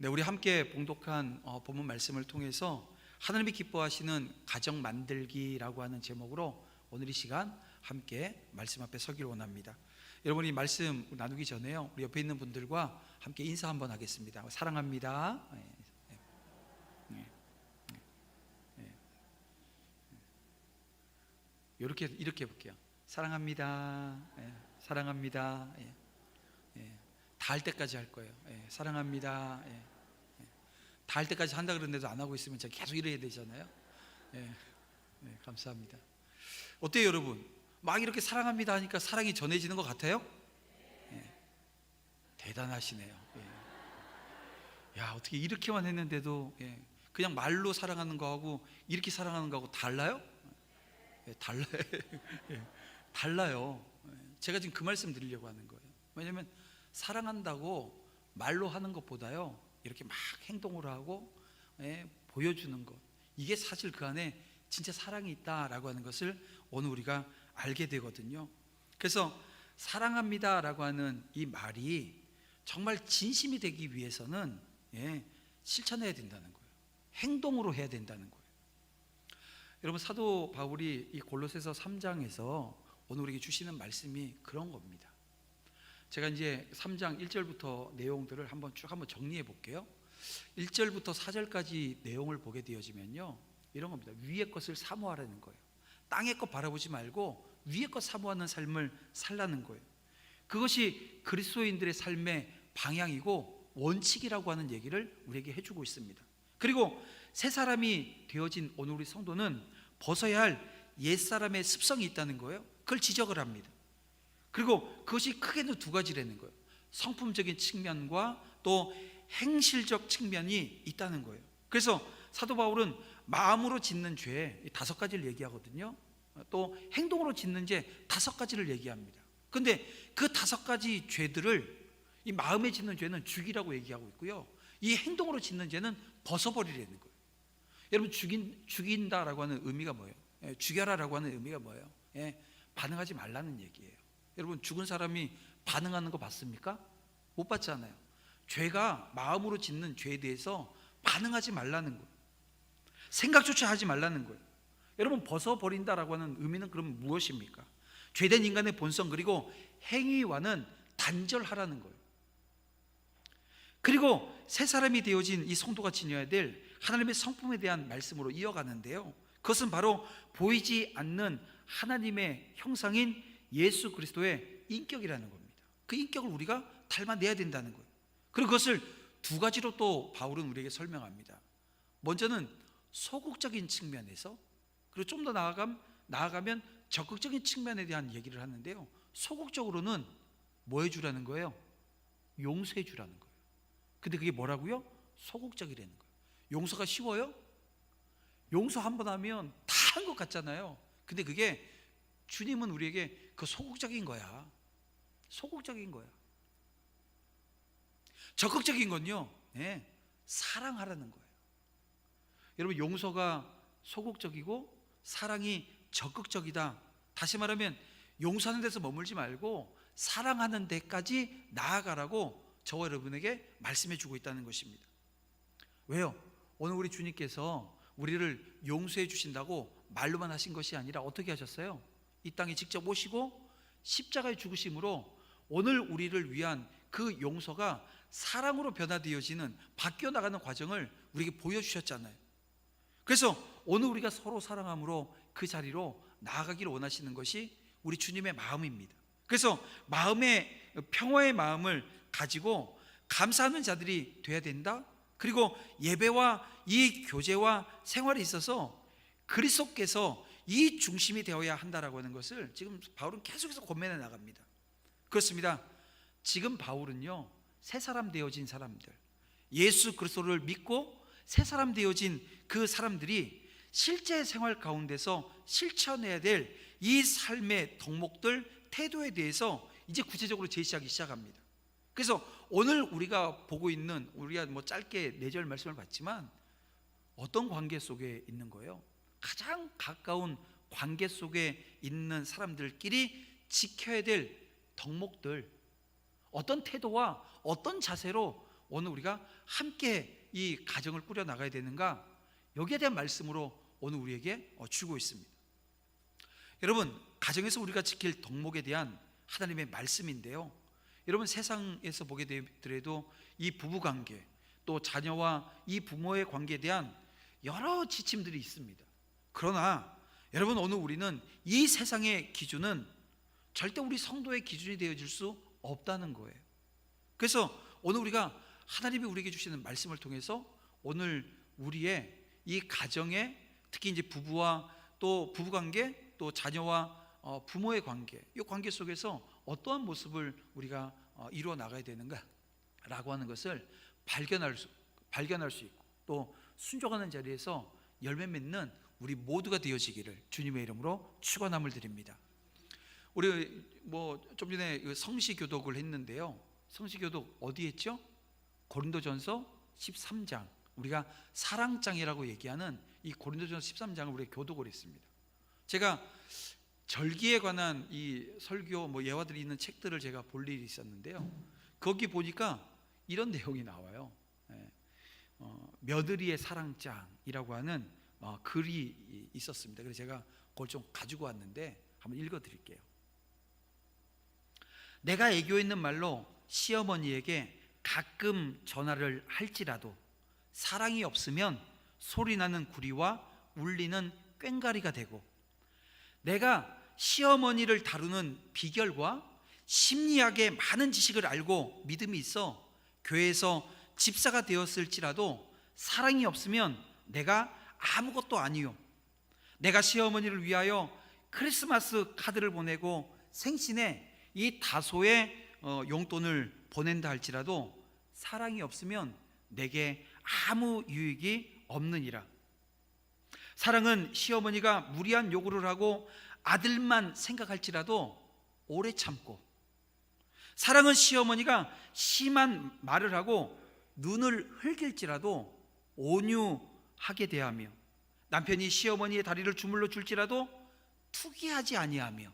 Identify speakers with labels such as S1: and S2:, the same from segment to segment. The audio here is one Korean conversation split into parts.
S1: 네, 우리 함께 봉독한 본문 말씀을 통해서 하나님이 기뻐하시는 가정 만들기라고 하는 제목으로 오늘 이 시간 함께 말씀 앞에 서기를 원합니다. 여러분, 이 말씀 나누기 전에요, 우리 옆에 있는 분들과 함께 인사 한번 하겠습니다. 사랑합니다. 이렇게 해볼게요. 사랑합니다. 사랑합니다. 다 할 때까지 할 거예요. 사랑합니다. 다 할 때까지 한다 그러는데도 안 하고 있으면 제가 계속 이래야 되잖아요. 감사합니다. 어때요, 여러분? 막 이렇게 사랑합니다 하니까 사랑이 전해지는 것 같아요? 대단하시네요. 야, 어떻게 이렇게만 했는데도 그냥 말로 사랑하는 거하고 이렇게 사랑하는 거하고 달라요? 달라요. 달라요. 제가 지금 그 말씀 드리려고 하는 거예요. 왜냐하면 사랑한다고 말로 하는 것보다요, 이렇게 막 행동으로 하고 보여주는 것, 이게 사실 그 안에 진짜 사랑이 있다라고 하는 것을 오늘 우리가 알게 되거든요. 그래서 사랑합니다 라고 하는 이 말이 정말 진심이 되기 위해서는 실천해야 된다는 거예요. 행동으로 해야 된다는 거예요. 여러분, 사도 바울이 이 골로새서 3장에서 오늘 우리에게 주시는 말씀이 그런 겁니다. 제가 이제 3장 1절부터 내용들을 쭉 한번 정리해 볼게요. 1절부터 4절까지 내용을 보게 되어지면요, 이런 겁니다. 위의 것을 사모하라는 거예요. 땅의 것 바라보지 말고 위의 것 사모하는 삶을 살라는 거예요. 그것이 그리스도인들의 삶의 방향이고 원칙이라고 하는 얘기를 우리에게 해주고 있습니다. 그리고 새 사람이 되어진 오늘 우리 성도는 벗어야 할 옛사람의 습성이 있다는 거예요. 그걸 지적을 합니다. 그리고 그것이 크게는 두 가지라는 거예요. 성품적인 측면과 또 행실적 측면이 있다는 거예요. 그래서 사도 바울은 마음으로 짓는 죄 5가지를 얘기하거든요. 또 행동으로 짓는 죄 5가지를 얘기합니다. 그런데 그 5가지 죄들을, 이 마음에 짓는 죄는 죽이라고 얘기하고 있고요, 이 행동으로 짓는 죄는 벗어버리라는 거예요. 여러분, 죽인다라고 하는 의미가 뭐예요? 죽여라라고 하는 의미가 뭐예요? 반응하지 말라는 얘기예요. 여러분, 죽은 사람이 반응하는 거 봤습니까? 못 봤잖아요. 죄가, 마음으로 짓는 죄에 대해서 반응하지 말라는 거예요. 생각조차 하지 말라는 거예요. 여러분, 벗어버린다라고 하는 의미는 그럼 무엇입니까? 죄된 인간의 본성 그리고 행위와는 단절하라는 거예요. 그리고 새 사람이 되어진 이 성도가 지녀야 될 하나님의 성품에 대한 말씀으로 이어가는데요, 그것은 바로 보이지 않는 하나님의 형상인 예수 그리스도의 인격이라는 겁니다. 그 인격을 우리가 닮아내야 된다는 거예요. 그리고 그것을 2가지로 또 바울은 우리에게 설명합니다. 먼저는 소극적인 측면에서, 그리고 좀 더 나아가면 적극적인 측면에 대한 얘기를 하는데요, 소극적으로는 뭐 해주라는 거예요? 용서해 주라는 거예요. 근데 그게 뭐라고요? 소극적이라는 거예요. 용서가 쉬워요? 용서 한 번 하면 다 한 것 같잖아요. 근데 그게 주님은 우리에게 그 소극적인 거야. 소극적인 거야. 적극적인 건요, 사랑하라는 거예요. 여러분, 용서가 소극적이고 사랑이 적극적이다. 다시 말하면 용서하는 데서 머물지 말고 사랑하는 데까지 나아가라고 저와 여러분에게 말씀해 주고 있다는 것입니다. 왜요? 오늘 우리 주님께서 우리를 용서해 주신다고 말로만 하신 것이 아니라 어떻게 하셨어요? 이 땅에 직접 오시고 십자가의 죽으심으로 오늘 우리를 위한 그 용서가 사랑으로 변화되어지는, 바뀌어 나가는 과정을 우리에게 보여주셨잖아요. 그래서 오늘 우리가 서로 사랑함으로 그 자리로 나아가기를 원하시는 것이 우리 주님의 마음입니다. 그래서 마음의 평화의 마음을 가지고 감사하는 자들이 돼야 된다. 그리고 예배와 이 교제와 생활에 있어서 그리스도께서 이 중심이 되어야 한다라고 하는 것을 지금 바울은 계속해서 권면해 나갑니다. 그렇습니다. 지금 바울은요, 새 사람 되어진 사람들, 예수 그리스도를 믿고 새 사람 되어진 그 사람들이 실제 생활 가운데서 실천해야 될 이 삶의 덕목들, 태도에 대해서 이제 구체적으로 제시하기 시작합니다. 그래서 오늘 우리가 보고 있는, 우리가 짧게 4절 말씀을 봤지만 어떤 관계 속에 있는 거예요? 가장 가까운 관계 속에 있는 사람들끼리 지켜야 될 덕목들, 어떤 태도와 어떤 자세로 오늘 우리가 함께 이 가정을 꾸려 나가야 되는가, 여기에 대한 말씀으로 오늘 우리에게 주고 있습니다. 여러분, 가정에서 우리가 지킬 덕목에 대한 하나님의 말씀인데요, 여러분 세상에서 보게 되더라도 이 부부관계, 또 자녀와 이 부모의 관계에 대한 여러 지침들이 있습니다. 그러나 여러분, 오늘 우리는 이 세상의 기준은 절대 우리 성도의 기준이 되어질 수 없다는 거예요. 그래서 오늘 우리가 하나님이 우리에게 주시는 말씀을 통해서 오늘 우리의 이 가정에, 특히 이제 부부와 또 부부관계, 또 자녀와 부모의 관계, 이 관계 속에서 어떠한 모습을 우리가 이루어 나가야 되는가라고 하는 것을 발견할 수 있고, 또 순종하는 자리에서 열매 맺는 우리 모두가 되어지기를 주님의 이름으로 축원함을 드립니다. 우리 좀 전에 성시교독을 했는데요, 성시교독 어디 했죠? 고린도전서 13장, 우리가 사랑장이라고 얘기하는 이 고린도전서 13장을 우리가 교독을 했습니다. 제가 절기에 관한 이 설교 예화들이 있는 책들을 제가 볼 일이 있었는데요, 거기 보니까 이런 내용이 나와요. 며느리의 사랑장이라고 하는 글이 있었습니다. 그래서 제가 그걸 좀 가지고 왔는데 한번 읽어 드릴게요. 내가 애교있는 말로 시어머니에게 가끔 전화를 할지라도 사랑이 없으면 소리나는 구리와 울리는 꽹가리가 되고, 내가 시어머니를 다루는 비결과 심리학의 많은 지식을 알고 믿음이 있어 교회에서 집사가 되었을지라도 사랑이 없으면 내가 아무것도 아니요, 내가 시어머니를 위하여 크리스마스 카드를 보내고 생신에 이 다소의 용돈을 보낸다 할지라도 사랑이 없으면 내게 아무 유익이 없느니라. 사랑은 시어머니가 무리한 요구를 하고 아들만 생각할지라도 오래 참고, 사랑은 시어머니가 심한 말을 하고 눈을 흘길지라도 온유하게 대하며, 남편이 시어머니의 다리를 주물러 줄지라도 투기하지 아니하며,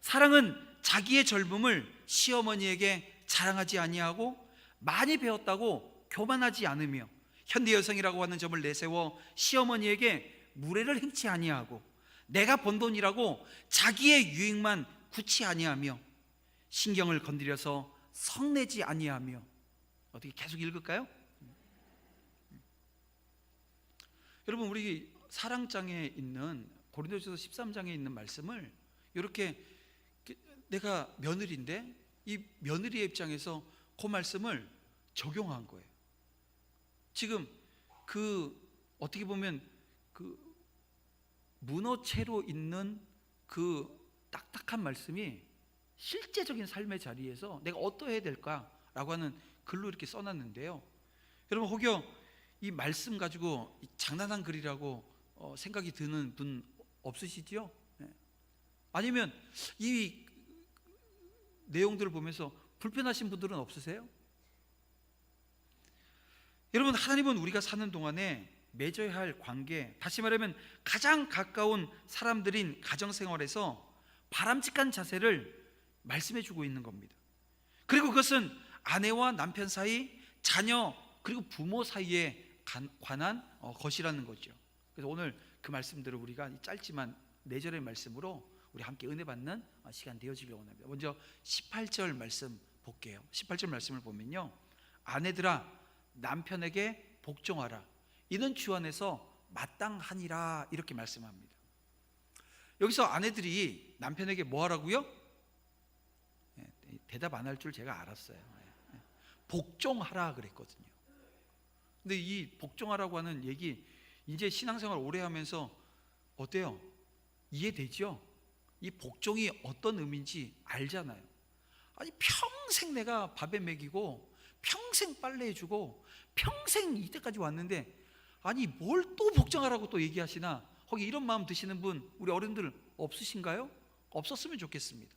S1: 사랑은 자기의 젊음을 시어머니에게 자랑하지 아니하고 많이 배웠다고 교만하지 않으며, 현대 여성이라고 하는 점을 내세워 시어머니에게 무례를 행치 아니하고, 내가 번 돈이라고 자기의 유익만 굳이 아니하며, 신경을 건드려서 성내지 아니하며. 어떻게 계속 읽을까요? 여러분, 우리 사랑장에 있는 고린도전서 13장에 있는 말씀을 이렇게, 내가 며느리인데 이 며느리의 입장에서 그 말씀을 적용한 거예요. 지금 어떻게 보면 문어체로 있는 딱딱한 말씀이 실제적인 삶의 자리에서 내가 어떠해야 될까라고 하는 글로 이렇게 써놨는데요, 여러분 혹여 이 말씀 가지고 장난한 글이라고 생각이 드는 분 없으시지요? 아니면 이 내용들을 보면서 불편하신 분들은 없으세요? 여러분, 하나님은 우리가 사는 동안에 맺어야 할 관계, 다시 말하면 가장 가까운 사람들인 가정생활에서 바람직한 자세를 말씀해 주고 있는 겁니다. 그리고 그것은 아내와 남편 사이, 자녀 그리고 부모 사이에 관한 것이라는 거죠. 그래서 오늘 그 말씀들을 우리가 짧지만 4절의 말씀으로 우리 함께 은혜 받는 시간 되어지길 원합니다. 먼저 18절 말씀 볼게요. 18절 말씀을 보면요, 아내들아 남편에게 복종하라, 이는 주 안에서 마땅하니라, 이렇게 말씀합니다. 여기서 아내들이 남편에게 뭐 하라고요? 대답 안 할 줄 제가 알았어요. 복종하라 그랬거든요. 근데 이 복종하라고 하는 얘기, 이제 신앙생활 오래 하면서 어때요? 이해되죠? 이 복종이 어떤 의미인지 알잖아요. 아니, 평생 내가 밥에 먹이고 평생 빨래해주고 평생 이때까지 왔는데, 아니 뭘 또 복종하라고 또 얘기하시나, 혹시 이런 마음 드시는 분 우리 어른들 없으신가요? 없었으면 좋겠습니다.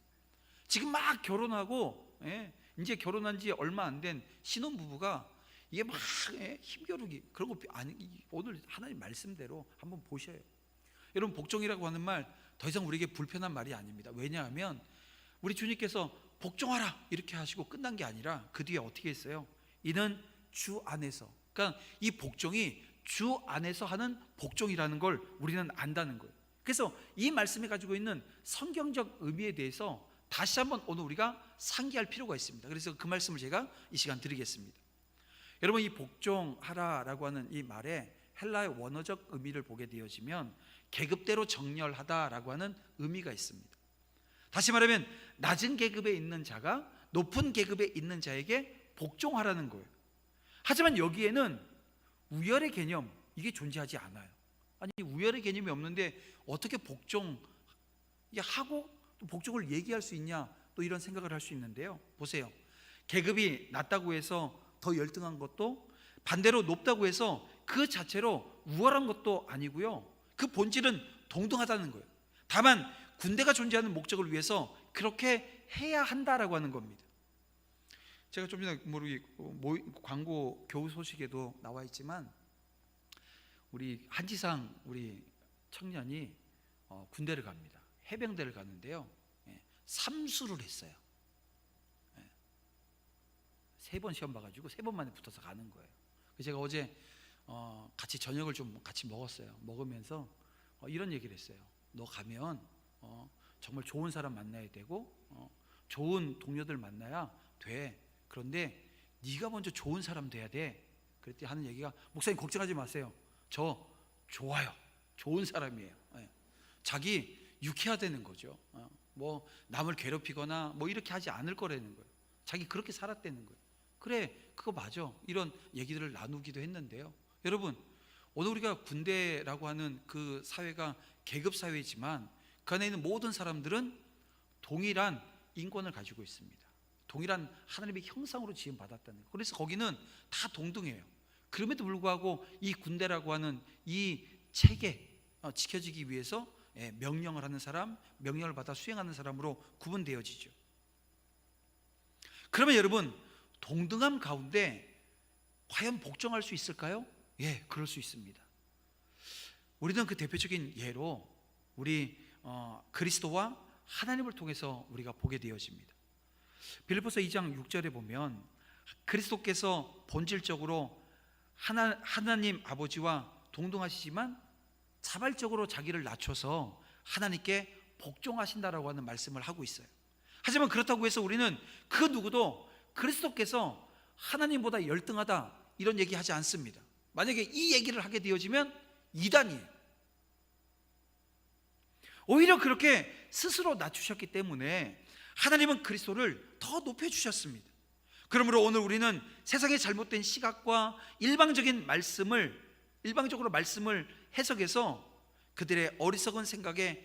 S1: 지금 막 결혼하고 이제 결혼한 지 얼마 안 된 신혼부부가 이게 막 힘겨루기 그런 거 아니, 오늘 하나님 말씀대로 한번 보셔요. 여러분, 복종이라고 하는 말 더 이상 우리에게 불편한 말이 아닙니다. 왜냐하면 우리 주님께서 복종하라 이렇게 하시고 끝난 게 아니라 그 뒤에 어떻게 했어요? 이는 주 안에서, 그러니까 이 복종이 주 안에서 하는 복종이라는 걸 우리는 안다는 거예요. 그래서 이 말씀이 가지고 있는 성경적 의미에 대해서 다시 한번 오늘 우리가 상기할 필요가 있습니다. 그래서 그 말씀을 제가 이 시간 드리겠습니다. 여러분, 이 복종하라라고 하는 이 말에 헬라의 원어적 의미를 보게 되어지면 계급대로 정렬하다라고 하는 의미가 있습니다. 다시 말하면 낮은 계급에 있는 자가 높은 계급에 있는 자에게 복종하라는 거예요. 하지만 여기에는 우열의 개념, 이게 존재하지 않아요. 아니, 우열의 개념이 없는데 어떻게 복종하고 또 복종을 얘기할 수 있냐, 또 이런 생각을 할 수 있는데요. 보세요, 계급이 낮다고 해서 더 열등한 것도, 반대로 높다고 해서 그 자체로 우월한 것도 아니고요, 그 본질은 동등하다는 거예요. 다만 군대가 존재하는 목적을 위해서 그렇게 해야 한다라고 하는 겁니다. 제가 좀 전에 광고 교우 소식에도 나와 있지만 우리 한지상 우리 청년이 군대를 갑니다. 해병대를 가는데요, 3수를 했어요. 3번 시험 봐가지고 3번 만에 붙어서 가는 거예요. 제가 어제 같이 저녁을 좀 같이 먹었어요. 먹으면서 이런 얘기를 했어요. 너 가면 정말 좋은 사람 만나야 되고 좋은 동료들 만나야 돼. 그런데 네가 먼저 좋은 사람 돼야 돼. 그랬더니 하는 얘기가, 목사님 걱정하지 마세요. 저 좋아요. 좋은 사람이에요. 자기 유쾌하다는 거죠. 뭐 남을 괴롭히거나 뭐 이렇게 하지 않을 거라는 거예요. 자기 그렇게 살았다는 거예요. 그래, 그거 맞아. 이런 얘기들을 나누기도 했는데요. 여러분, 오늘 우리가 군대라고 하는 그 사회가 계급 사회지만 그 안에 있는 모든 사람들은 동일한 인권을 가지고 있습니다. 동일한 하나님의 형상으로 지음 받았다는 거예요. 그래서 거기는 다 동등해요. 그럼에도 불구하고 이 군대라고 하는 이 체계 지켜지기 위해서 명령을 하는 사람, 명령을 받아 수행하는 사람으로 구분되어지죠. 그러면 여러분, 동등함 가운데 과연 복종할 수 있을까요? 예, 그럴 수 있습니다. 우리는 그 대표적인 예로 우리 그리스도와 하나님을 통해서 우리가 보게 되어집니다. 빌립보서 2장 6절에 보면 그리스도께서 본질적으로 하나님 아버지와 동등하시지만 자발적으로 자기를 낮춰서 하나님께 복종하신다라고 하는 말씀을 하고 있어요. 하지만 그렇다고 해서 우리는 그 누구도 그리스도께서 하나님보다 열등하다 이런 얘기하지 않습니다. 만약에 이 얘기를 하게 되어지면 이단이에요. 오히려 그렇게 스스로 낮추셨기 때문에 하나님은 그리스도를 더 높여주셨습니다. 그러므로 오늘 우리는 세상의 잘못된 시각과 일방적으로 말씀을 해석해서 그들의 어리석은 생각에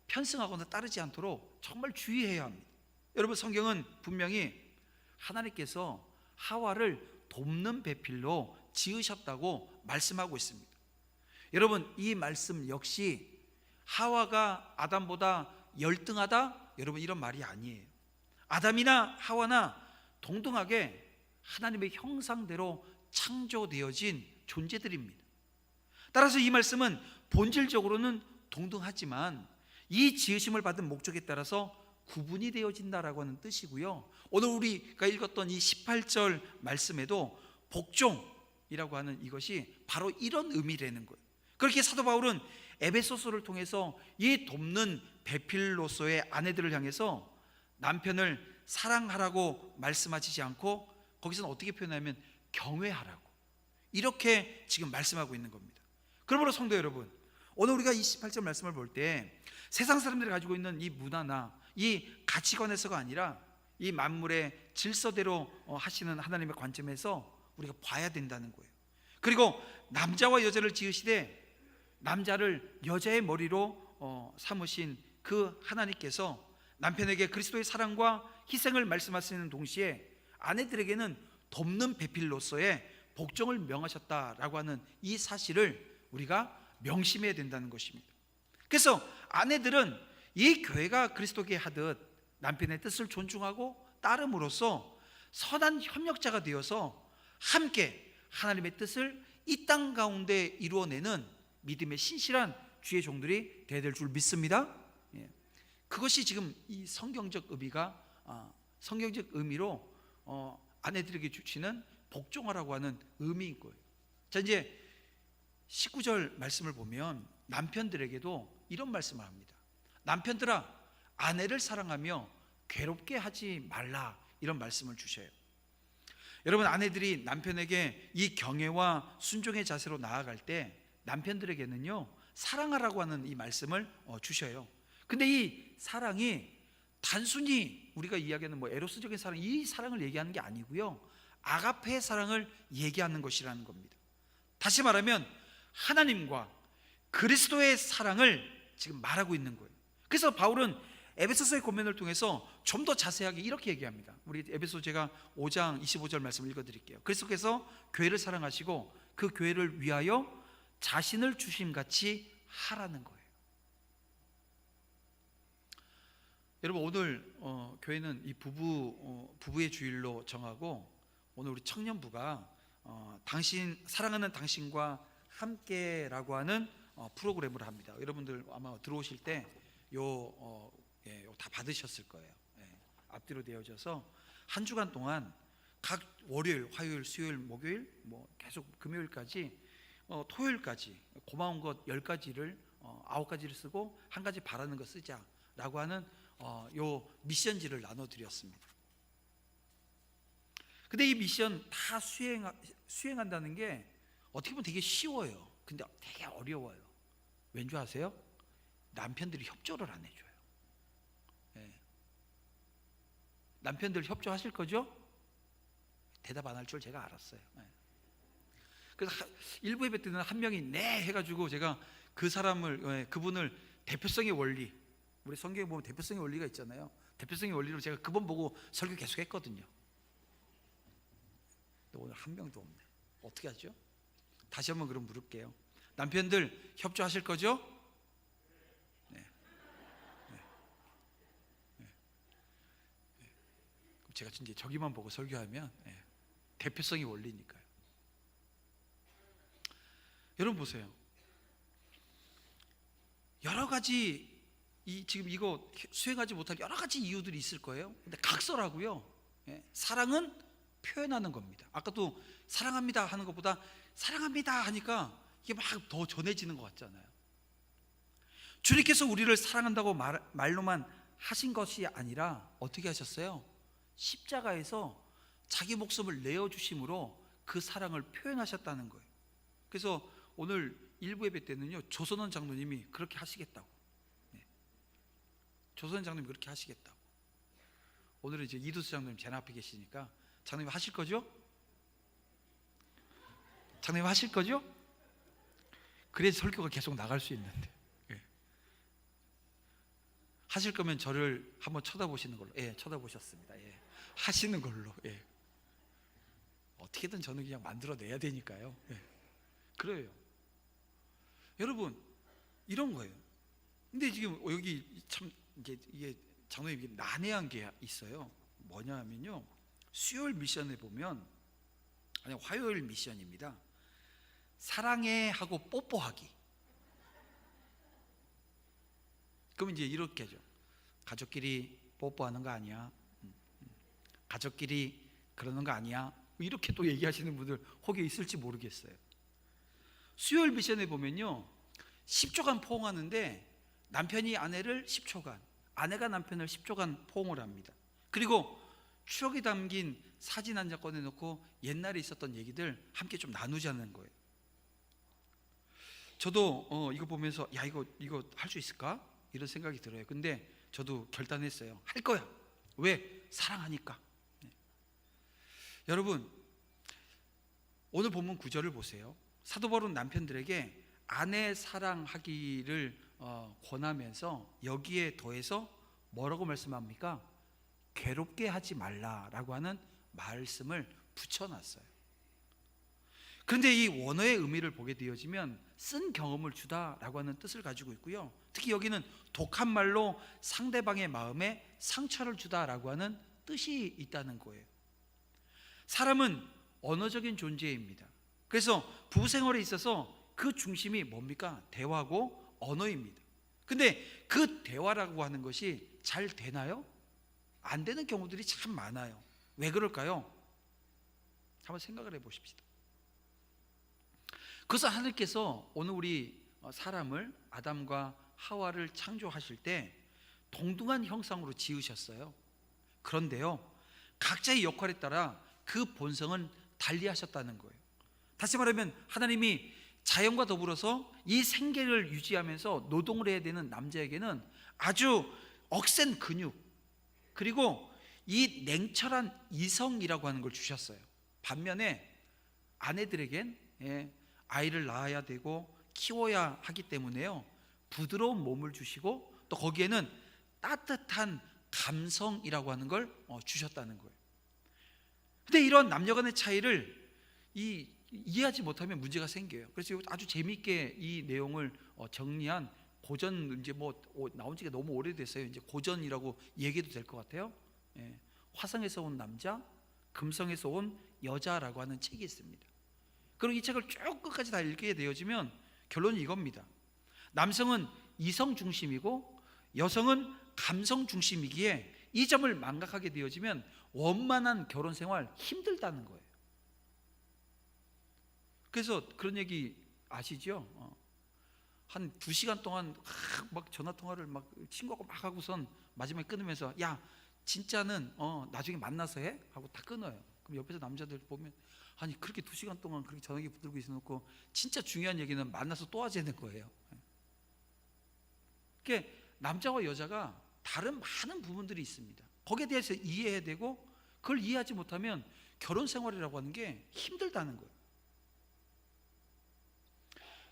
S1: 편승하거나 따르지 않도록 정말 주의해야 합니다. 여러분, 성경은 분명히 하나님께서 하와를 돕는 배필로 지으셨다고 말씀하고 있습니다. 여러분, 이 말씀 역시 하와가 아담보다 열등하다, 여러분 이런 말이 아니에요. 아담이나 하와나 동등하게 하나님의 형상대로 창조되어진 존재들입니다. 따라서 이 말씀은 본질적으로는 동등하지만 이 지으심을 받은 목적에 따라서 구분이 되어진다라고 하는 뜻이고요. 오늘 우리가 읽었던 이 18절 말씀에도 복종이라고 하는 이것이 바로 이런 의미라는 거예요. 그렇게 사도 바울은 에베소서를 통해서 이 돕는 배필로서의 아내들을 향해서 남편을 사랑하라고 말씀하시지 않고 거기서는 어떻게 표현하면 경외하라고, 이렇게 지금 말씀하고 있는 겁니다. 그러므로 성도 여러분, 오늘 우리가 이 18절 말씀을 볼 때 세상 사람들이 가지고 있는 이 문화나 이 가치관에서가 아니라 이 만물의 질서대로 하시는 하나님의 관점에서 우리가 봐야 된다는 거예요. 그리고 남자와 여자를 지으시되 남자를 여자의 머리로 삼으신 그 하나님께서 남편에게 그리스도의 사랑과 희생을 말씀하시는 동시에 아내들에게는 돕는 배필로서의 복종을 명하셨다라고 하는 이 사실을 우리가 명심해야 된다는 것입니다. 그래서 아내들은 이 교회가 그리스도께 하듯 남편의 뜻을 존중하고 따름으로써 선한 협력자가 되어서 함께 하나님의 뜻을 이 땅 가운데 이루어내는 믿음의 신실한 주의 종들이 되야 될 줄 믿습니다. 그것이 지금 이 성경적 의미가 성경적 의미로 아내들에게 주시는 복종하라고 하는 의미인 거예요. 자, 이제 19절 말씀을 보면 남편들에게도 이런 말씀을 합니다. 남편들아, 아내를 사랑하며 괴롭게 하지 말라, 이런 말씀을 주셔요. 여러분, 아내들이 남편에게 이 경외와 순종의 자세로 나아갈 때 남편들에게는요, 사랑하라고 하는 이 말씀을 주셔요. 근데 이 사랑이 단순히 우리가 이야기하는 에로스적인 사랑, 이 사랑을 얘기하는 게 아니고요, 아가페의 사랑을 얘기하는 것이라는 겁니다. 다시 말하면 하나님과 그리스도의 사랑을 지금 말하고 있는 거예요. 그래서 바울은 에베소서의 권면을 통해서 좀 더 자세하게 이렇게 얘기합니다. 우리 에베소 제가 5장 25절 말씀을 읽어드릴게요. 그리스도께서 교회를 사랑하시고 그 교회를 위하여 자신을 주심같이 하라는 거예요. 여러분, 오늘 교회는 이 부부의 주일로 정하고, 오늘 우리 청년부가 사랑하는 당신과 함께라고 하는 프로그램을 합니다. 여러분들 아마 들어오실 때 다 받으셨을 거예요. 앞뒤로 되어져서 한 주간 동안 각 월요일, 화요일, 수요일, 목요일, 계속 금요일까지, 토요일까지 고마운 것 10가지를 9가지를 쓰고 한 가지 바라는 거 쓰자라고 하는 요 미션지를 나눠드렸습니다. 근데 이 미션 다 수행한다는 게 어떻게 보면 되게 쉬워요. 근데 되게 어려워요. 왠지 아세요? 남편들이 협조를 안 해줘요. 남편들 협조하실 거죠? 대답 안 할 줄 제가 알았어요. 그래서 일부 예배 때는 한 명이 네 해가지고 제가 그분을 대표성의 원리, 우리 성경에 보면 대표성의 원리가 있잖아요. 대표성의 원리로 제가 그분 보고 설교 계속 했거든요. 근데 오늘 한 명도 없네. 어떻게 하죠? 다시 한번 그럼 물을게요. 남편들 협조하실 거죠? 네. 그럼 제가 이제 저기만 보고 설교하면 대표성의 원리니까요. 여러분 보세요. 여러 가지 지금 이거 수행하지 못할 여러 가지 이유들이 있을 거예요. 근데 각설하고요. 사랑은 표현하는 겁니다. 아까도 사랑합니다 하는 것보다 사랑합니다 하니까 이게 막 더 전해지는 것 같잖아요. 주님께서 우리를 사랑한다고 말로만 하신 것이 아니라 어떻게 하셨어요? 십자가에서 자기 목숨을 내어주심으로 그 사랑을 표현하셨다는 거예요. 그래서 오늘 일부 예배 때는요, 조선원 장로님이 그렇게 하시겠다고, 조선원 장로님이 그렇게 하시겠다고. 오늘은 이제 이두수 장로님 제 앞에 계시니까 장로님 하실 거죠? 장로님 하실 거죠? 그래서 설교가 계속 나갈 수 있는데, 하실 거면 저를 한번 쳐다보시는 걸로. 쳐다보셨습니다. 하시는 걸로. 어떻게든 저는 그냥 만들어내야 되니까요. 그래요. 여러분, 이런 거예요. 근데 지금 여기 참 이게 장로님 난해한 게 있어요. 뭐냐 하면요, 수요일 미션에 보면, 아니 화요일 미션입니다. 사랑해 하고 뽀뽀하기. 그럼 이제 이렇게 하죠. 가족끼리 뽀뽀하는 거 아니야? 가족끼리 그러는 거 아니야? 이렇게 또 얘기하시는 분들 혹여 있을지 모르겠어요. 수요일 미션에 보면요, 10초간 포옹하는데 남편이 아내를 10초간, 아내가 남편을 10초간 포옹을 합니다. 그리고 추억이 담긴 사진 한 장 꺼내놓고 옛날에 있었던 얘기들 함께 좀 나누자는 거예요. 저도 이거 보면서 이거 할 수 있을까? 이런 생각이 들어요. 근데 저도 결단했어요. 할 거야. 왜? 사랑하니까. 여러분, 오늘 본문 9절을 보세요. 사도 바울은 남편들에게 아내 사랑하기를 권하면서 여기에 더해서 뭐라고 말씀합니까? 괴롭게 하지 말라라고 하는 말씀을 붙여놨어요. 그런데 이 원어의 의미를 보게 되어지면 쓴 경험을 주다라고 하는 뜻을 가지고 있고요, 특히 여기는 독한 말로 상대방의 마음에 상처를 주다라고 하는 뜻이 있다는 거예요. 사람은 언어적인 존재입니다. 그래서 부부 생활에 있어서 그 중심이 뭡니까? 대화고 언어입니다. 근데 그 대화라고 하는 것이 잘 되나요? 안 되는 경우들이 참 많아요. 왜 그럴까요? 한번 생각을 해보십시다. 그래서 하나님께서 오늘 우리 사람을, 아담과 하와를 창조하실 때 동등한 형상으로 지으셨어요. 그런데요, 각자의 역할에 따라 그 본성은 달리 하셨다는 거예요. 다시 말하면 하나님이 자연과 더불어서 이 생계를 유지하면서 노동을 해야 되는 남자에게는 아주 억센 근육, 그리고 이 냉철한 이성이라고 하는 걸 주셨어요. 반면에 아내들에겐 아이를 낳아야 되고 키워야 하기 때문에요, 부드러운 몸을 주시고 또 거기에는 따뜻한 감성이라고 하는 걸 주셨다는 거예요. 근데 이런 남녀 간의 차이를 이해하지 못하면 문제가 생겨요. 그래서 아주 재미있게 이 내용을 정리한 고전, 이제 뭐 나온 지가 너무 오래됐어요. 이제 고전이라고 얘기해도 될 것 같아요. 화성에서 온 남자, 금성에서 온 여자라고 하는 책이 있습니다. 그리고 이 책을 쭉 끝까지 다 읽게 되어지면 결론이 이겁니다. 남성은 이성 중심이고 여성은 감성 중심이기에 이 점을 망각하게 되어지면 원만한 결혼 생활 힘들다는 거예요. 그래서 그런 얘기 아시죠? 한 2시간 동안 막 전화 통화를 막 친구하고 막 하고선 마지막에 끊으면서, 야 진짜는 나중에 만나서 해? 하고 다 끊어요. 그럼 옆에서 남자들 보면, 아니 그렇게 2시간 동안 그렇게 전화기 붙들고 있어놓고 진짜 중요한 얘기는 만나서 또 하자는 거예요. 그러니까 남자와 여자가 다른 많은 부분들이 있습니다. 거기에 대해서 이해해야 되고, 그걸 이해하지 못하면 결혼 생활이라고 하는 게 힘들다는 거예요.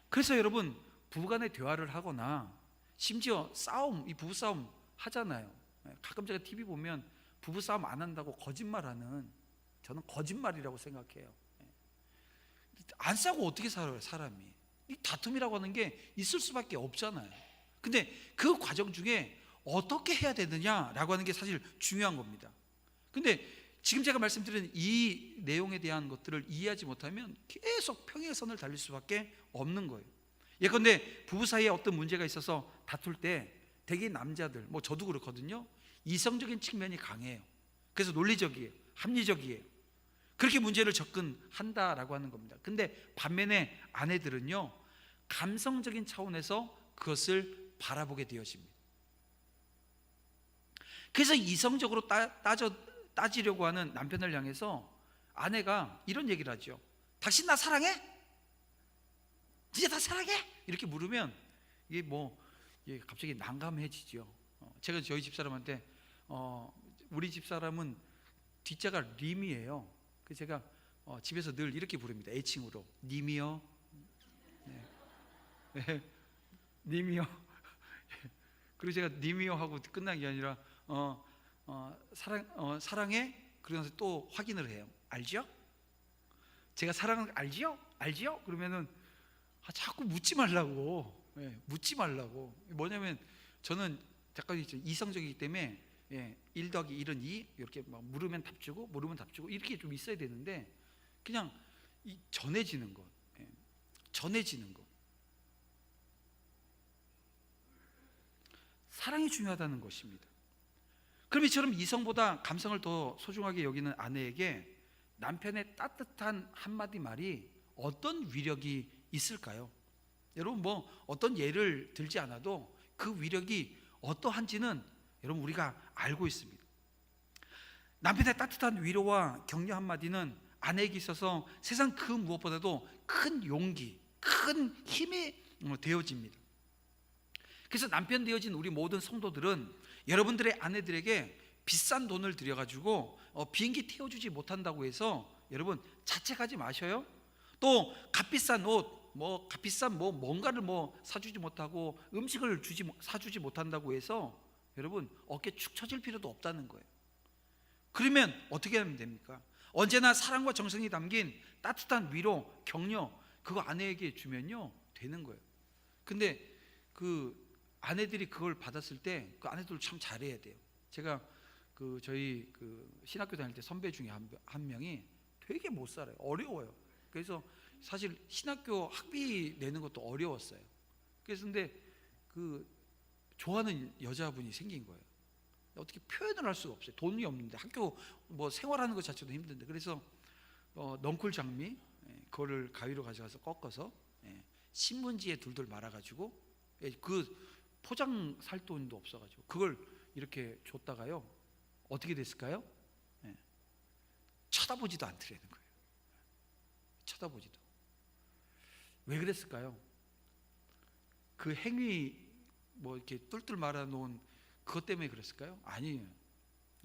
S1: 그래서 여러분, 부부간의 대화를 하거나 심지어 싸움, 이 부부싸움 하잖아요. 가끔 제가 TV 보면 부부싸움 안 한다고 거짓말하는, 저는 거짓말이라고 생각해요. 안 싸고 어떻게 살아요, 사람이? 이 다툼이라고 하는 게 있을 수밖에 없잖아요. 근데 그 과정 중에 어떻게 해야 되느냐라고 하는 게 사실 중요한 겁니다. 근데 지금 제가 말씀드린 이 내용에 대한 것들을 이해하지 못하면 계속 평행선을 달릴 수밖에 없는 거예요. 예컨대 부부 사이에 어떤 문제가 있어서 다툴 때 대개 남자들, 뭐 저도 그렇거든요, 이성적인 측면이 강해요. 그래서 논리적이에요, 합리적이에요. 그렇게 문제를 접근한다라고 하는 겁니다. 근데 반면에 아내들은요, 감성적인 차원에서 그것을 바라보게 되어집니다. 그래서 이성적으로 따지려고 하는 남편을 향해서 아내가 이런 얘기를 하죠. 당신 나 사랑해? 진짜 나 사랑해? 이렇게 물으면 이게 갑자기 난감해지죠. 제가 저희 집사람한테 우리 집사람은 뒷자가 림이에요. 그래서 제가 집에서 늘 이렇게 부릅니다. 애칭으로 님이요. 네. 님이요. 그리고 제가 님이요 하고 끝난 게 아니라 사랑해? 그러면서 또 확인을 해요. 알죠? 제가 사랑을 알지요? 알지요? 그러면은 자꾸 묻지 말라고. 묻지 말라고. 뭐냐면 저는 약간 이성적이기 때문에 1 더하기 1은 2 이렇게 막 물으면 답 주고 모르면 답 주고 이렇게 좀 있어야 되는데, 그냥 전해지는 것, 전해지는 것. 사랑이 중요하다는 것입니다. 그럼 이처럼 이성보다 감성을 더 소중하게 여기는 아내에게 남편의 따뜻한 한마디 말이 어떤 위력이 있을까요? 여러분, 어떤 예를 들지 않아도 그 위력이 어떠한지는 여러분 우리가 알고 있습니다. 남편의 따뜻한 위로와 격려 한마디는 아내에게 있어서 세상 그 무엇보다도 큰 용기, 큰 힘이 되어집니다. 그래서 남편 되어진 우리 모든 성도들은 여러분들의 아내들에게 비싼 돈을 들여가지고 비행기 태워주지 못한다고 해서 여러분 자책하지 마셔요. 또 값비싼 옷, 값비싼 뭔가를 사주지 못하고 음식을 사주지 못한다고 해서 여러분 어깨 축 처질 필요도 없다는 거예요. 그러면 어떻게 하면 됩니까? 언제나 사랑과 정성이 담긴 따뜻한 위로, 격려, 그거 아내에게 주면요 되는 거예요. 근데 그 아내들이 그걸 받았을 때 그 아내들 참 잘해야 돼요. 제가 저희 신학교 다닐 때 선배 중에 한 명이 되게 못 살아요. 어려워요. 그래서 사실 신학교 학비 내는 것도 어려웠어요. 그래서 근데 좋아하는 여자분이 생긴 거예요. 어떻게 표현을 할 수가 없어요. 돈이 없는데 학교 뭐 생활하는 것 자체도 힘든데. 그래서 넝쿨 장미, 그거를 가위로 가져가서 꺾어서 신문지에 둘둘 말아가지고, 그 포장 살 돈도 없어가지고 그걸 이렇게 줬다가요, 어떻게 됐을까요? 쳐다보지도 않더라는 거예요. 쳐다보지도. 왜 그랬을까요? 그 행위, 뭐 이렇게 뚫뚫 말아 놓은 그것 때문에 그랬을까요? 아니에요.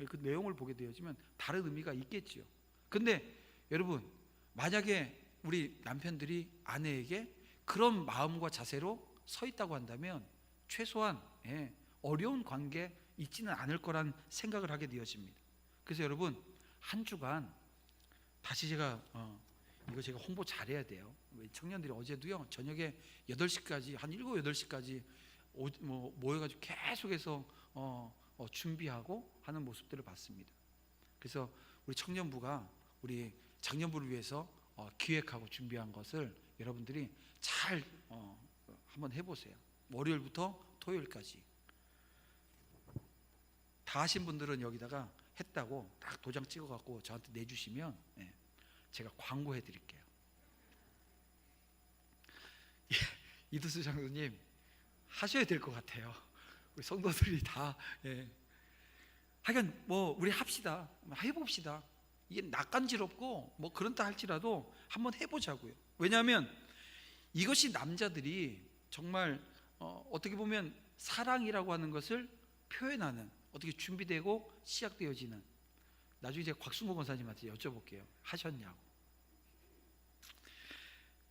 S1: 그 내용을 보게 되어지면 다른 의미가 있겠지요. 근데 여러분, 만약에 우리 남편들이 아내에게 그런 마음과 자세로 서 있다고 한다면 최소한 어려운 관계 있지는 않을 거란 생각을 하게 되어집니다. 그래서 여러분, 한 주간 다시 제가 이거 제가 홍보 잘해야 돼요. 청년들이 어제도요, 저녁에 8시까지 한 7, 8시까지 모여가지고 계속해서 준비하고 하는 모습들을 봤습니다. 그래서 우리 청년부가 우리 장년부를 위해서 기획하고 준비한 것을 여러분들이 잘 한번 해보세요. 월요일부터 토요일까지 다 하신 분들은 여기다가 했다고 딱 도장 찍어갖고 저한테 내주시면 제가 광고해 드릴게요. 이두수 장로님 하셔야 될 것 같아요. 우리 성도들이 다. 하여간 뭐 우리 합시다, 해봅시다. 이게 낯간지럽고 뭐 그런다 할지라도 한번 해보자고요. 왜냐하면 이것이 남자들이 정말 어떻게 보면 사랑이라고 하는 것을 표현하는, 어떻게 준비되고 시작되어지는. 나중에 제가 곽순모 권사님한테 여쭤볼게요. 하셨냐고.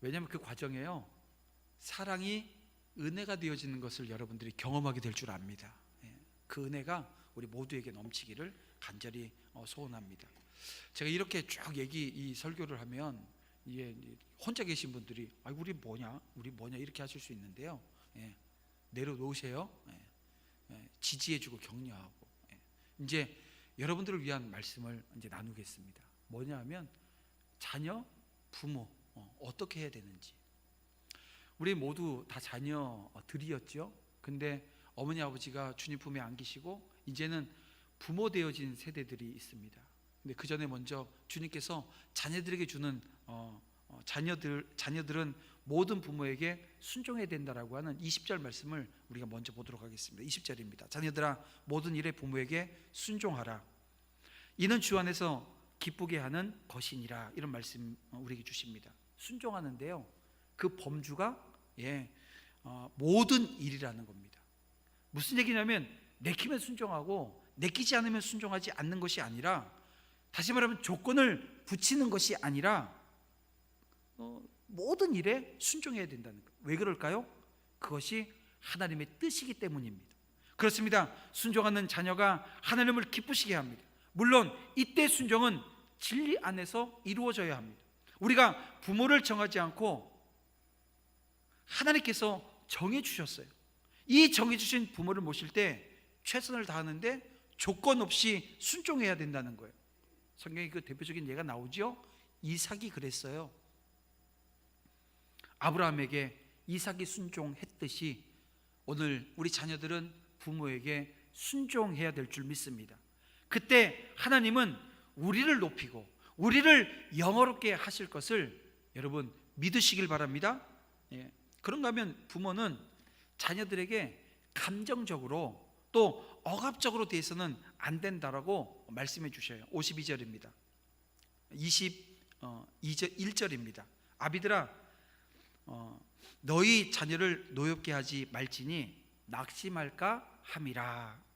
S1: 왜냐하면 그 과정에요, 사랑이 은혜가 되어지는 것을 여러분들이 경험하게 될 줄 압니다. 그 은혜가 우리 모두에게 넘치기를 간절히 소원합니다. 제가 이렇게 쭉 이 설교를 하면 혼자 계신 분들이 우리 뭐냐 이렇게 하실 수 있는데요, 내려놓으세요. 지지해주고 격려하고. 이제 여러분들을 위한 말씀을 이제 나누겠습니다. 뭐냐 하면 자녀, 부모 어떻게 해야 되는지. 우리 모두 다 자녀들이었죠. 근데 어머니 아버지가 주님 품에 안기시고 이제는 부모 되어진 세대들이 있습니다. 근데 그 전에 먼저 주님께서 자녀들에게 주는 자녀들은 모든 부모에게 순종해야 된다라고 하는 20절 말씀을 우리가 먼저 보도록 하겠습니다. 20절입니다. 자녀들아, 모든 일에 부모에게 순종하라. 이는 주 안에서 기쁘게 하는 것이니라. 이런 말씀 우리에게 주십니다. 순종하는데요, 그 범주가 모든 일이라는 겁니다. 무슨 얘기냐면 내키면 순종하고 내키지 않으면 순종하지 않는 것이 아니라, 다시 말하면 조건을 붙이는 것이 아니라 모든 일에 순종해야 된다는 거예요. 왜 그럴까요? 그것이 하나님의 뜻이기 때문입니다. 그렇습니다. 순종하는 자녀가 하나님을 기쁘시게 합니다. 물론 이때 순종은 진리 안에서 이루어져야 합니다. 우리가 부모를 정하지 않고 하나님께서 정해주셨어요. 이 정해주신 부모를 모실 때 최선을 다하는데 조건 없이 순종해야 된다는 거예요. 성경에 그 대표적인 예가 나오죠. 이삭이 그랬어요. 아브라함에게 이삭이 순종했듯이 오늘 우리 자녀들은 부모에게 순종해야 될 줄 믿습니다. 그때 하나님은 우리를 높이고 우리를 영어롭게 하실 것을 여러분 믿으시길 바랍니다. 그런가 하면 부모는 자녀들에게 감정적으로 또 억압적으로 대해서는 안 된다라고 말씀해 주셔요. 52절입니다. 1절입니다. 아비들아, 너희 자녀를 노엽게 하지 말지니 낙심할까 함이라.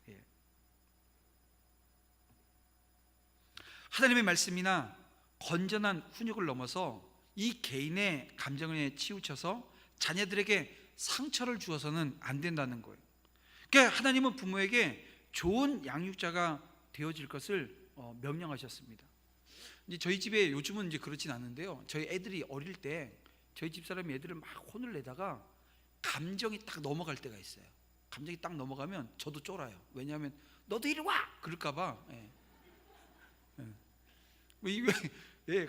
S1: 하나님의 말씀이나 건전한 훈육을 넘어서 이 개인의 감정에 치우쳐서 자녀들에게 상처를 주어서는 안 된다는 거예요. 그러니까 하나님은 부모에게 좋은 양육자가 되어질 것을 명령하셨습니다. 이제 저희 집에 요즘은 이제 그렇진 않은데요, 저희 애들이 어릴 때 저희 집사람이 애들을 막 혼을 내다가 감정이 딱 넘어갈 때가 있어요. 감정이 딱 넘어가면 저도 쫄아요. 왜냐하면 너도 이리 와! 그럴까봐.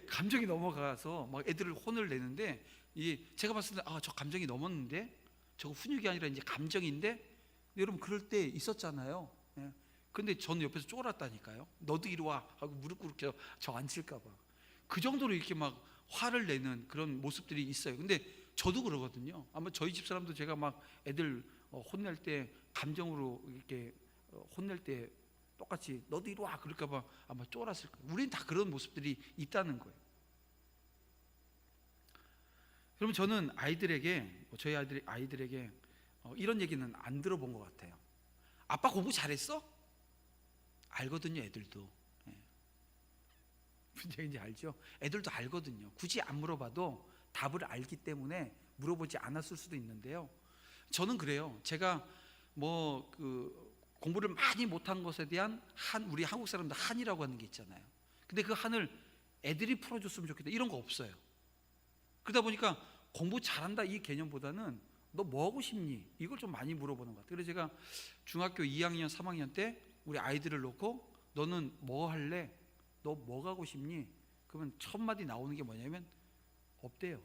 S1: 감정이 넘어가서 막 애들을 혼을 내는데, 제가 봤을 때 저 감정이 넘었는데, 저거 훈육이 아니라 이제 감정인데, 여러분 그럴 때 있었잖아요. 근데 저는 옆에서 쫄았다니까요. 너도 이리 와 하고 무릎 꿇게 저 앉힐까 봐. 그 정도로 이렇게 막 화를 내는 그런 모습들이 있어요. 근데 저도 그러거든요. 아마 저희 집 사람도 제가 막 애들 혼낼 때 감정으로 이렇게 혼낼 때 똑같이 너도 이리 와 그럴까 봐 아마 쫄았을 거예요. 우리는 다 그런 모습들이 있다는 거예요. 그러면 저는 아이들에게, 저희 아이들에게 이런 얘기는 안 들어본 것 같아요. 아빠 공부 잘했어? 알거든요, 애들도. 예. 무슨 얘기인지 알죠? 애들도 알거든요. 굳이 안 물어봐도 답을 알기 때문에 물어보지 않았을 수도 있는데요. 저는 그래요. 제가 뭐 공부를 많이 못한 것에 대한 우리 한국 사람들 한이라고 하는 게 있잖아요. 근데 그 한을 애들이 풀어줬으면 좋겠다 이런 거 없어요. 그러다 보니까 공부 잘한다 이 개념보다는 너 뭐 하고 싶니? 이걸 좀 많이 물어보는 것 같아요. 그래서 제가 중학교 2학년, 3학년 때 우리 아이들을 놓고 너는 뭐 할래? 너 뭐 가고 싶니? 그러면 첫 마디 나오는 게 뭐냐면 없대요.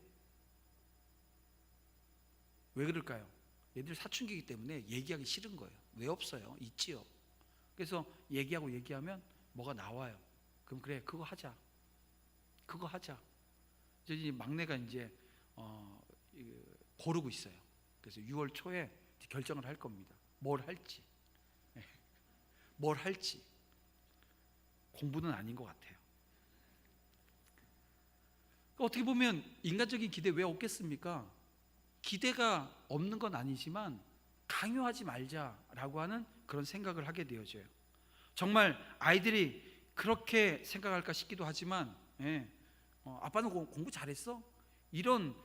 S1: 왜 그럴까요? 얘들 사춘기이기 때문에 얘기하기 싫은 거예요. 왜 없어요? 있지요. 그래서 얘기하면 뭐가 나와요. 그럼 그래 그거 하자. 그거 하자. 저희 막내가 이제 고르고 있어요. 그래서 6월 초에 결정을 할 겁니다. 뭘 할지. 뭘 할지. 공부는 아닌 것 같아요. 어떻게 보면 인간적인 기대 왜 없겠습니까? 기대가 없는 건 아니지만 강요하지 말자라고 하는 그런 생각을 하게 되어져요. 정말 아이들이 그렇게 생각할까 싶기도 하지만 아빠는 공부 잘했어? 이런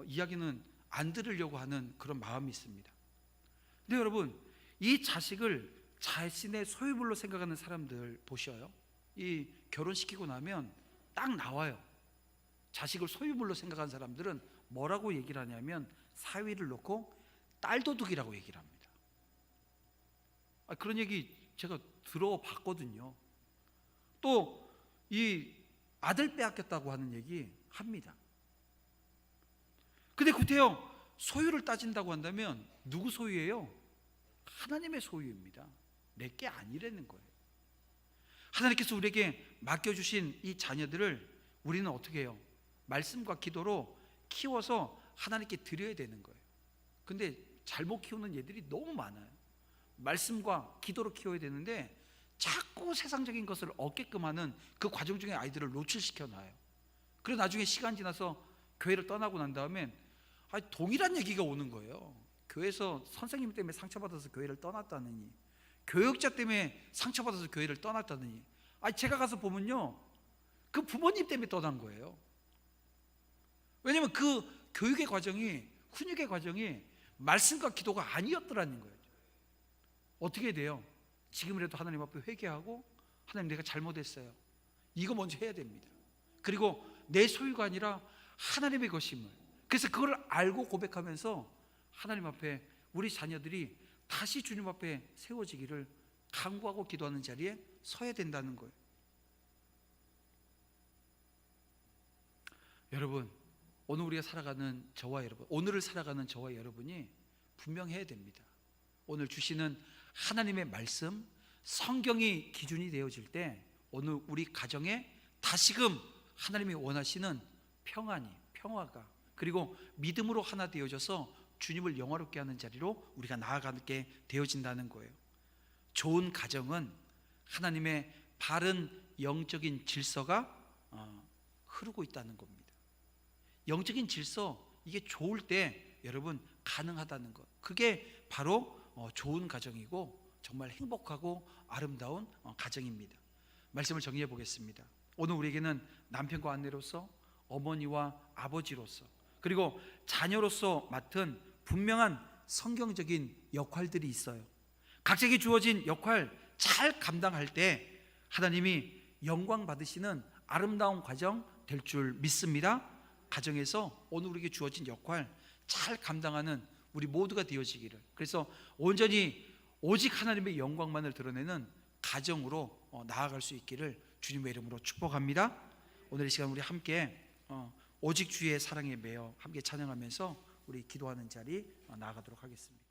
S1: 이야기는 안 들으려고 하는 그런 마음이 있습니다. 근데 여러분, 이 자식을 자신의 소유물로 생각하는 사람들 보셔요. 이 결혼시키고 나면 딱 나와요. 자식을 소유물로 생각하는 사람들은 뭐라고 얘기를 하냐면 사위를 놓고 딸도둑이라고 얘기를 합니다. 그런 얘기 제가 들어봤거든요. 또 이 아들 빼앗겼다고 하는 얘기 합니다. 근데 구태여 소유를 따진다고 한다면 누구 소유예요? 하나님의 소유입니다. 내 게 아니라는 거예요. 하나님께서 우리에게 맡겨주신 이 자녀들을 우리는 어떻게 해요? 말씀과 기도로 키워서 하나님께 드려야 되는 거예요. 근데 잘못 키우는 얘들이 너무 많아요. 말씀과 기도로 키워야 되는데 자꾸 세상적인 것을 얻게끔 하는 그 과정 중에 아이들을 노출시켜 놔요. 그리고 나중에 시간 지나서 교회를 떠나고 난 다음엔 동일한 얘기가 오는 거예요. 교회에서 선생님 때문에 상처받아서 교회를 떠났다느니, 교육자 때문에 상처받아서 교회를 떠났다느니. 제가 가서 보면요, 그 부모님 때문에 떠난 거예요. 왜냐하면 그 교육의 과정이, 훈육의 과정이 말씀과 기도가 아니었더라는 거예요. 어떻게 돼요? 지금이라도 하나님 앞에 회개하고 하나님 내가 잘못했어요. 이거 먼저 해야 됩니다. 그리고 내 소유가 아니라 하나님의 것임을, 그래서 그걸 알고 고백하면서 하나님 앞에 우리 자녀들이 다시 주님 앞에 세워지기를 간구하고 기도하는 자리에 서야 된다는 거예요. 여러분, 오늘을 살아가는 저와 여러분이 분명해야 됩니다. 오늘 주시는 하나님의 말씀, 성경이 기준이 되어질 때 오늘 우리 가정에 다시금 하나님이 원하시는 평화가, 그리고 믿음으로 하나 되어져서 주님을 영화롭게 하는 자리로 우리가 나아가게 되어진다는 거예요. 좋은 가정은 하나님의 바른 영적인 질서가 흐르고 있다는 겁니다. 영적인 질서, 이게 좋을 때 여러분 가능하다는 것, 그게 바로 좋은 가정이고 정말 행복하고 아름다운 가정입니다. 말씀을 정리해 보겠습니다. 오늘 우리에게는 남편과 아내로서, 어머니와 아버지로서, 그리고 자녀로서 맡은 분명한 성경적인 역할들이 있어요. 각자에게 주어진 역할 잘 감당할 때 하나님이 영광 받으시는 아름다운 가정 될 줄 믿습니다. 가정에서 오늘 우리에게 주어진 역할 잘 감당하는 우리 모두가 되어지기를, 그래서 온전히 오직 하나님의 영광만을 드러내는 가정으로 나아갈 수 있기를 주님의 이름으로 축복합니다. 오늘 이 시간 우리 함께 오직 주의 사랑에 매여 함께 찬양하면서 우리 기도하는 자리 나아가도록 하겠습니다.